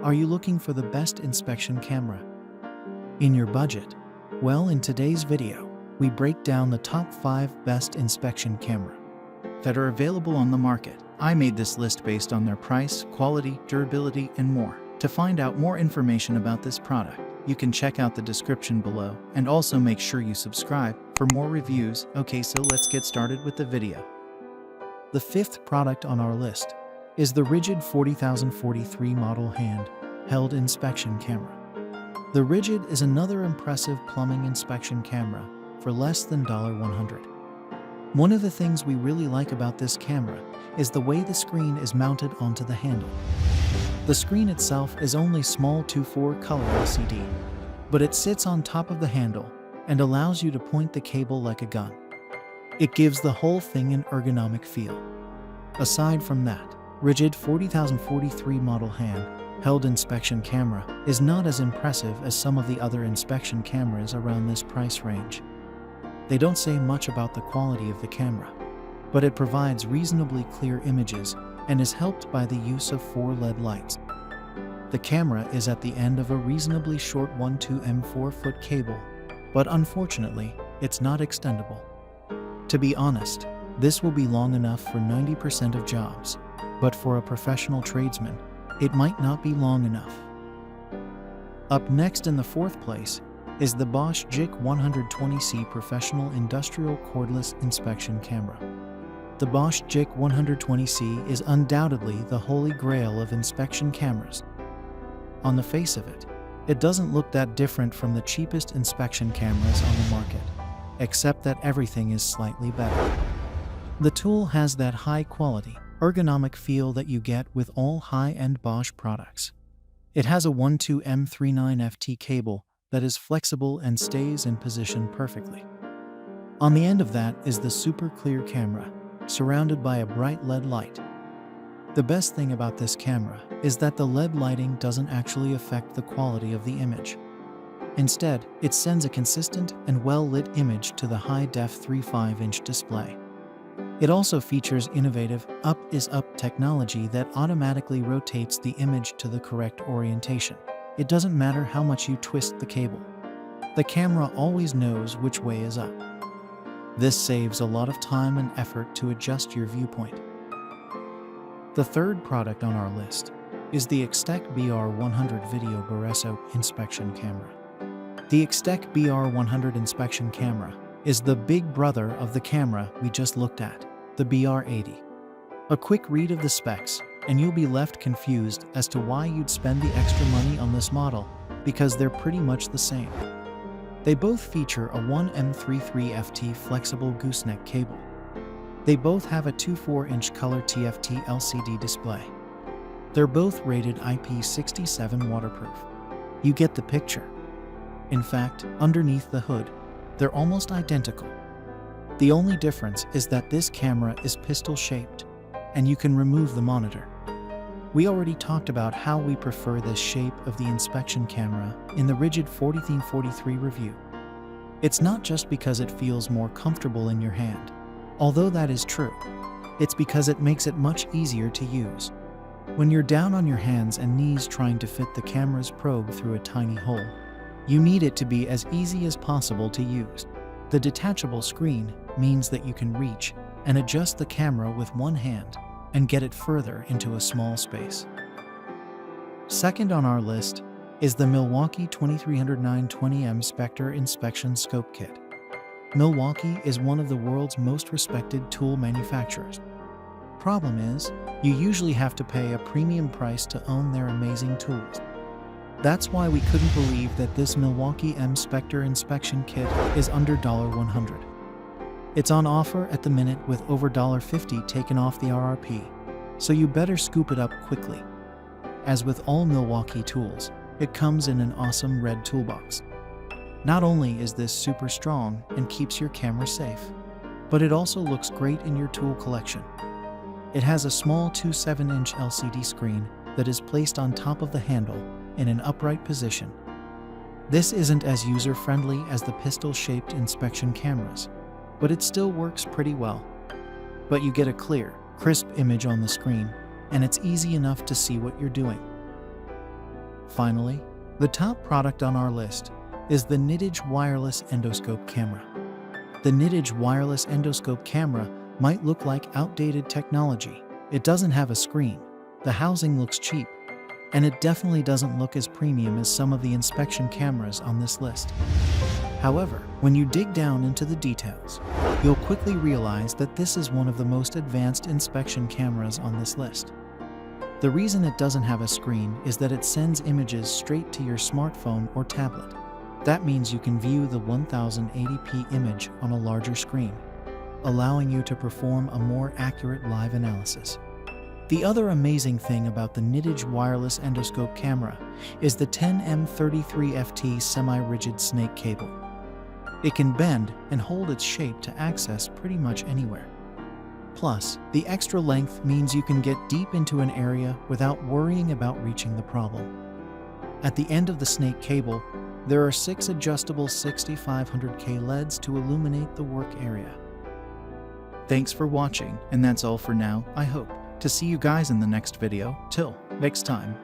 Are you looking for the best inspection camera in your budget? Well, in today's video, we break down the top 5 best inspection camera that are available on the market. I made this list based on their price, quality, durability, and more. To find out more information about this product, you can check out the description below, and also make sure you subscribe for more reviews. Okay, so let's get started with the video. The 5th product on our list is the RIDGID 40043 model hand-held inspection camera. The RIDGID is another impressive plumbing inspection camera for less than $100. One of the things we really like about this camera is the way the screen is mounted onto the handle. The screen itself is only small 2:4 color LCD, but it sits on top of the handle and allows you to point the cable like a gun. It gives the whole thing an ergonomic feel. Aside from that, RIDGID 40043 model hand-held inspection camera is not as impressive as some of the other inspection cameras around this price range. They don't say much about the quality of the camera, but it provides reasonably clear images and is helped by the use of 4 LED lights. The camera is at the end of a reasonably short 1.2 4-foot cable, but unfortunately, it's not extendable. To be honest, this will be long enough for 90% of jobs, but for a professional tradesman, it might not be long enough. Up next in the 4th place is the Bosch JIC 120C Professional Industrial Cordless Inspection Camera. The Bosch JIC 120C is undoubtedly the holy grail of inspection cameras. On the face of it, it doesn't look that different from the cheapest inspection cameras on the market, except that everything is slightly better. The tool has that high-quality, ergonomic feel that you get with all high-end Bosch products. It has a 1.2 M39 FT cable that is flexible and stays in position perfectly. On the end of that is the super clear camera, surrounded by a bright LED light. The best thing about this camera is that the LED lighting doesn't actually affect the quality of the image. Instead, it sends a consistent and well-lit image to the high-def 3.5-inch display. It also features innovative Up is Up technology that automatically rotates the image to the correct orientation. It doesn't matter how much you twist the cable. The camera always knows which way is up. This saves a lot of time and effort to adjust your viewpoint. The 3rd product on our list is the Extech BR100 Video Borescope Inspection Camera. The Extech BR100 inspection camera is the big brother of the camera we just looked at, the BR80. A quick read of the specs, and you'll be left confused as to why you'd spend the extra money on this model, because they're pretty much the same. They both feature a 1M33 FT flexible gooseneck cable. They both have a 2.4-inch color TFT LCD display. They're both rated IP67 waterproof. You get the picture. In fact, underneath the hood, they're almost identical. The only difference is that this camera is pistol-shaped, and you can remove the monitor. We already talked about how we prefer this shape of the inspection camera in the RIDGID 40043 review. It's not just because it feels more comfortable in your hand, although that is true. It's because it makes it much easier to use. When you're down on your hands and knees trying to fit the camera's probe through a tiny hole, you need it to be as easy as possible to use. The detachable screen means that you can reach and adjust the camera with one hand and get it further into a small space. Second on our list is the Milwaukee 23320 M-Spector Inspection Scope Kit. Milwaukee is one of the world's most respected tool manufacturers. Problem is, you usually have to pay a premium price to own their amazing tools. That's why we couldn't believe that this Milwaukee M-Spector inspection kit is under $100. It's on offer at the minute with over $50 taken off the RRP, so you better scoop it up quickly. As with all Milwaukee tools, it comes in an awesome red toolbox. Not only is this super strong and keeps your camera safe, but it also looks great in your tool collection. It has a small 2.7-inch LCD screen that is placed on top of the handle in an upright position. This isn't as user-friendly as the pistol-shaped inspection cameras, but it still works pretty well. But you get a clear, crisp image on the screen, and it's easy enough to see what you're doing. Finally, the top product on our list is the NIDAGE wireless endoscope camera. The NIDAGE wireless endoscope camera might look like outdated technology. It doesn't have a screen, the housing looks cheap, and it definitely doesn't look as premium as some of the inspection cameras on this list. However, when you dig down into the details, you'll quickly realize that this is one of the most advanced inspection cameras on this list. The reason it doesn't have a screen is that it sends images straight to your smartphone or tablet. That means you can view the 1080p image on a larger screen, allowing you to perform a more accurate live analysis. The other amazing thing about the NIDAGE wireless endoscope camera is the 10M33FT semi-rigid snake cable. It can bend and hold its shape to access pretty much anywhere. Plus, the extra length means you can get deep into an area without worrying about reaching the problem. At the end of the snake cable, there are 6 adjustable 6500K LEDs to illuminate the work area. Thanks for watching, and that's all for now, I hope to see you guys in the next video. Till next time.